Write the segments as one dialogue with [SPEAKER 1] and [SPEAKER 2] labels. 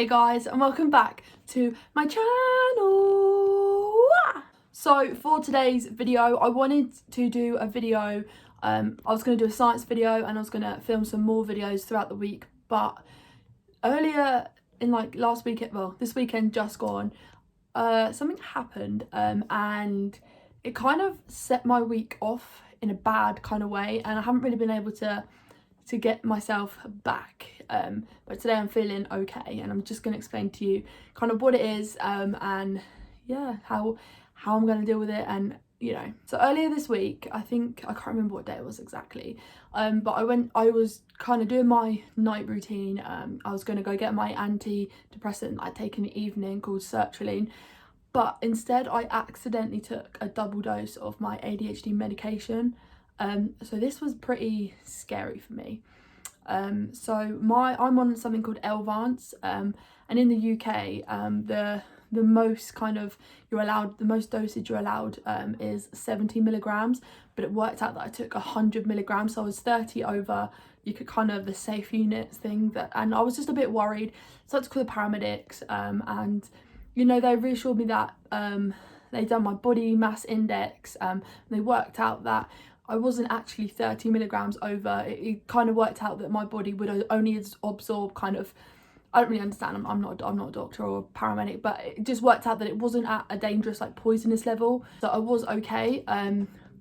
[SPEAKER 1] Hey guys, and welcome back to my channel. So for today's video, I wanted to do a video. I was going to do a science video and I was going to film some more videos throughout the week, but earlier in last weekend, well, this weekend just gone, something happened and it kind of set my week off in a bad kind of way, and I haven't really been able to get myself back, but today I'm feeling okay, and I'm just going to explain to you kind of what it is, and yeah, how I'm going to deal with it. And so earlier this week, I can't remember what day it was exactly, but I was kind of doing my night routine. I was going to go get my antidepressant I'd taken in the evening called sertraline, but instead I accidentally took a double dose of my ADHD medication. So this was pretty scary for me. So I'm on something called Elvanse, and in the UK, the most dosage you're allowed is 70 milligrams, but it worked out that I took 100 milligrams, so I was 30 over. You could kind of the safe units thing, and I was just a bit worried, so I had to call the paramedics, and they reassured me that they'd done my body mass index, they worked out that I wasn't actually 30 milligrams over. It kind of worked out that my body would only absorb kind of, I don't really understand, I'm not a doctor or a paramedic, but it just worked out that it wasn't at a dangerous poisonous level, so I was okay.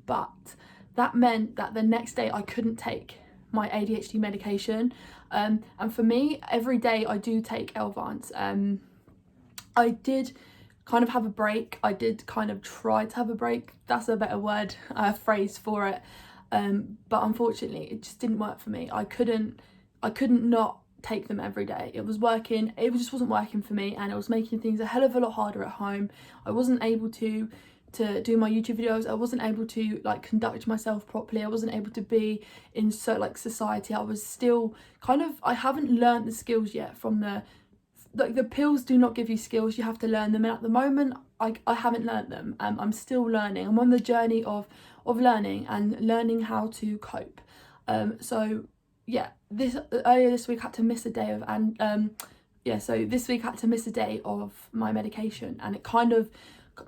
[SPEAKER 1] But that meant that the next day I couldn't take my ADHD medication, and for me, every day I do take Elvanse. I did kind of have a break. I did kind of try to have a break. That's a better phrase for it. But unfortunately, it just didn't work for me. I couldn't not take them every day. It was working. It just wasn't working for me, and it was making things a hell of a lot harder at home. I wasn't able to do my YouTube videos. I wasn't able to conduct myself properly. I wasn't able to be in society. I was still I haven't learned the skills yet from the pills do not give you skills, you have to learn them, and at the moment I haven't learned them. I'm still learning. I'm on the journey of learning and learning how to cope. So yeah, earlier this week I had to miss a day of so this week I had to miss a day of my medication, and it kind of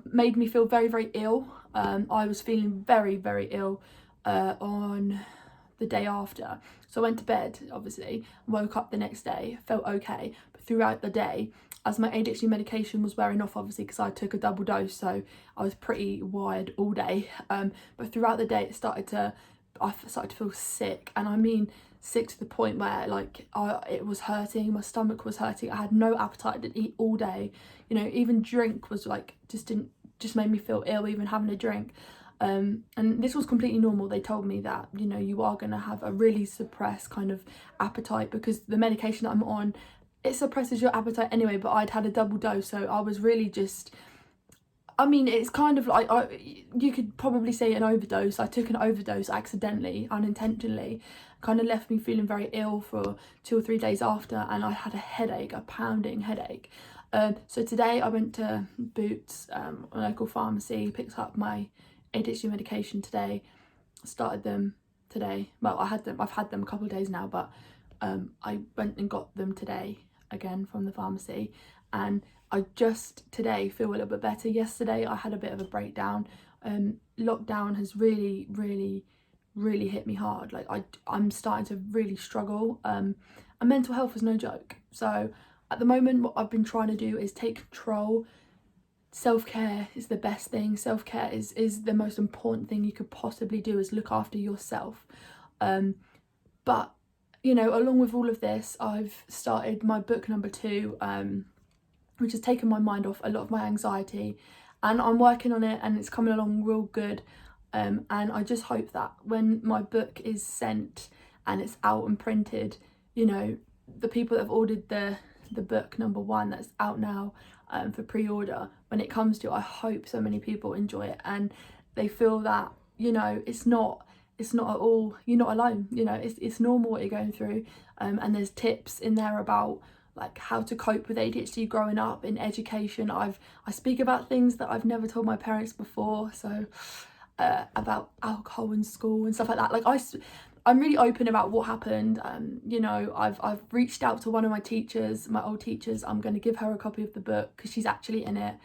[SPEAKER 1] made me feel very, very ill. I was feeling very, very ill on the day after, so I went to bed, obviously, woke up the next day, felt okay, but throughout the day, as my ADHD medication was wearing off, obviously because I took a double dose, so I was pretty wired all day, but throughout the day I started to feel sick, and I mean sick to the point where it was hurting, my stomach was hurting, I had no appetite, I didn't eat all day, even drink was just made me feel ill, even having a drink. And this was completely normal. They told me that you are going to have a really suppressed kind of appetite, because the medication that I'm on, it suppresses your appetite anyway, but I'd had a double dose, so I was really it's kind of you could probably say an overdose. I took an overdose accidentally, unintentionally, kind of left me feeling very ill for 2 or 3 days after, and I had a headache, a pounding headache. So today I went to Boots, a local pharmacy, picked up my ADHD medication today, started them today. Well, I've had them a couple of days now, but I went and got them today again from the pharmacy, and I just today feel a little bit better. Yesterday I had a bit of a breakdown. Lockdown has really, really, really hit me hard. I'm starting to really struggle, and mental health is no joke. So at the moment, what I've been trying to do is take control. Self-care is the best thing. Self-care is the most important thing you could possibly do, is look after yourself. But along with all of this, I've started my book number 2, which has taken my mind off a lot of my anxiety, and I'm working on it, and it's coming along real good. And I just hope that when my book is sent and it's out and printed, the people that have ordered the book number 1 that's out now for pre-order, when it comes to, I hope so many people enjoy it and they feel that it's not at all, you're not alone. It's normal what you're going through, and there's tips in there about how to cope with ADHD growing up, in education. I speak about things that I've never told my parents before, so about alcohol in school and stuff like that. I'm really open about what happened. You know, I've reached out to one of my teachers, my old teachers. I'm going to give her a copy of the book because she's actually in it.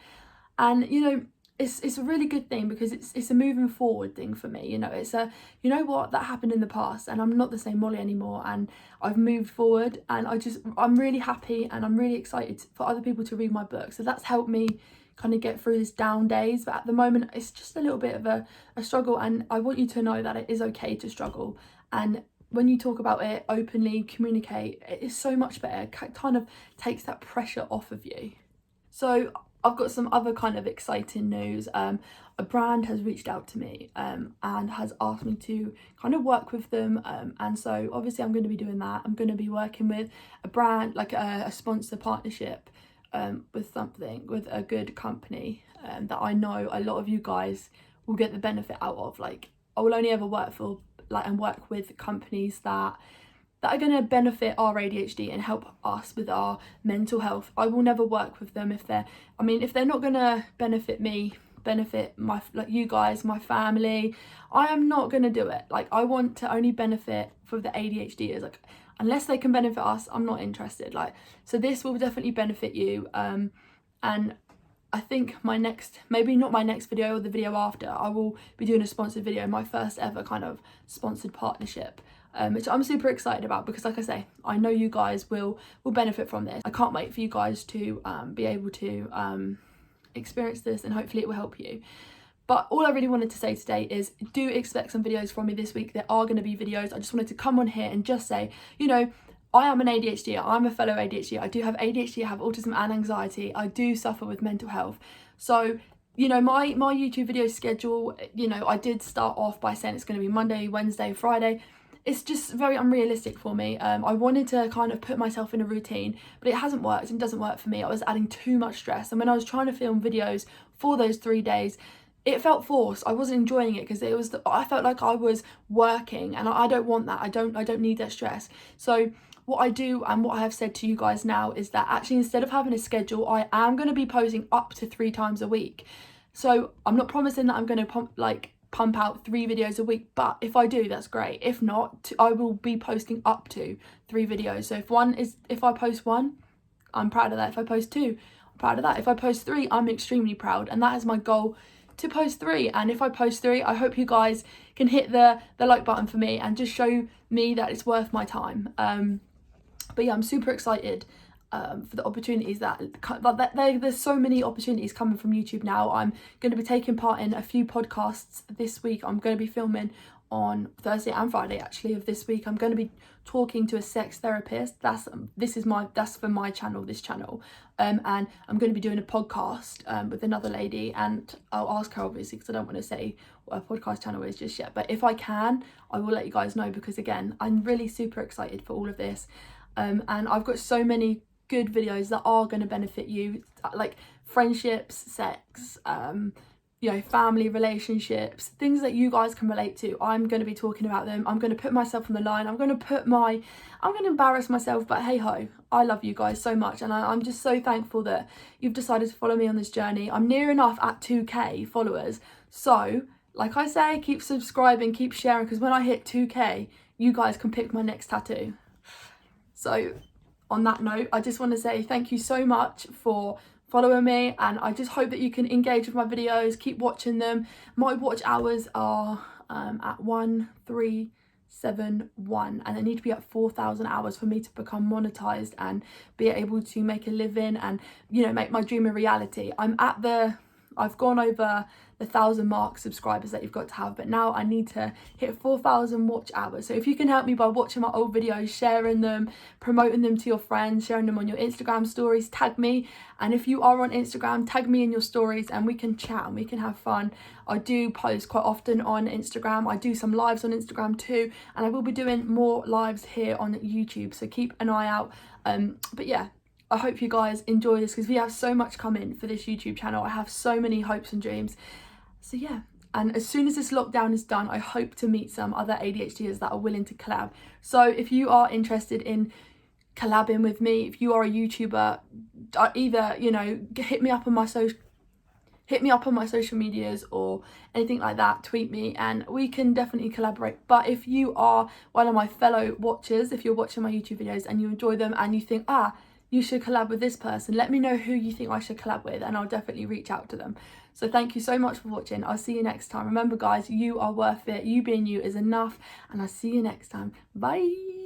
[SPEAKER 1] And, you know, it's a really good thing because it's a moving forward thing for me. You know, it's a, you know what, that happened in the past and I'm not the same Molly anymore, and I've moved forward, and I'm really happy and I'm really excited for other people to read my book. So that's helped me kind of get through this down days, but at the moment it's just a little bit of a struggle, and I want you to know that it is okay to struggle. And when you talk about it openly, communicate, it is so much better. It kind of takes that pressure off of you. So I've got some other kind of exciting news. A brand has reached out to me and has asked me to kind of work with them, and so obviously I'm going to be doing that. I'm going to be working with a brand, like a sponsor partnership with a good company that I know a lot of you guys will get the benefit out of. Like, I will only ever work for and work with companies that are going to benefit our ADHD and help us with our mental health. I will never work with them if they're not going to benefit me, benefit my, like, you guys, my family. I am not going to do it. Like, I want to only benefit for the ADHDers. Like, unless they can benefit us, I'm not interested. Like, so this will definitely benefit you. And I think maybe not my next video or the video after, I will be doing a sponsored video, my first ever kind of sponsored partnership, which I'm super excited about because, like I say, I know you guys will benefit from this. I can't wait for you guys to be able to experience this, and hopefully it will help you. But all I really wanted to say today is, do expect some videos from me this week. There are going to be videos. I just wanted to come on here and just say, you know, I am an ADHD. I'm a fellow ADHD. I do have ADHD, I have autism and anxiety. I do suffer with mental health. So, you know, my YouTube video schedule, you know, I did start off by saying it's going to be Monday, Wednesday, Friday. It's just very unrealistic for me. I wanted to kind of put myself in a routine, but it hasn't worked and doesn't work for me. I was adding too much stress. And when I was trying to film videos for those 3 days, it felt forced. I wasn't enjoying it because I felt like I was working, and I don't want that. I don't need that stress. So what I do, and what I have said to you guys now, is that actually instead of having a schedule, I am going to be posting up to 3 times a week. So I'm not promising that I'm going to pump out 3 videos a week, but if I do, that's great. If not, I will be posting up to 3 videos. So if I post 1, I'm proud of that. If I post 2, I'm proud of that. If I post 3, I'm extremely proud, and that is my goal, to post 3. And if I post 3, I hope you guys can hit the like button for me and just show me that it's worth my time. But yeah, I'm super excited for the opportunities there's so many opportunities coming from YouTube now. I'm going to be taking part in a few podcasts this week. I'm going to be filming on Thursday and Friday actually of this week. I'm going to be talking to a sex therapist. That's for my channel, this channel, and I'm going to be doing a podcast with another lady, and I'll ask her obviously because I don't want to say what a podcast channel is just yet, but if I can, I will let you guys know, because again, I'm really super excited for all of this. And I've got so many good videos that are going to benefit you, like friendships, sex, you know, family relationships, things that you guys can relate to. I'm going to be talking about them. I'm going to put myself on the line. I'm going to embarrass myself, but hey ho, I love you guys so much, and I'm just so thankful that you've decided to follow me on this journey. I'm near enough at 2k followers, so like I say, keep subscribing, keep sharing, because when I hit 2k, you guys can pick my next tattoo. So on that note, I just want to say thank you so much for following me, and I just hope that you can engage with my videos, keep watching them. My watch hours are at 1371, and they need to be at 4,000 hours for me to become monetized and be able to make a living and, you know, make my dream a reality. I've gone over the 1,000 mark subscribers that you've got to have, but now I need to hit 4,000 watch hours. So if you can help me by watching my old videos, sharing them, promoting them to your friends, sharing them on your Instagram stories, tag me. And if you are on Instagram, tag me in your stories and we can chat and we can have fun. I do post quite often on Instagram. I do some lives on Instagram too, and I will be doing more lives here on YouTube, so keep an eye out. But yeah, I hope you guys enjoy this, because we have so much coming for this YouTube channel. I have so many hopes and dreams. So yeah, and as soon as this lockdown is done, I hope to meet some other ADHDers that are willing to collab. So if you are interested in collabing with me, if you are a YouTuber, either, you know, hit me up on my hit me up on my social medias or anything like that, tweet me, and we can definitely collaborate. But if you are one of my fellow watchers, if you're watching my YouTube videos and you enjoy them and you think, you should collab with this person, let me know who you think I should collab with and I'll definitely reach out to them. So thank you so much for watching. I'll see you next time. Remember guys, you are worth it. You being you is enough, and I'll see you next time. Bye.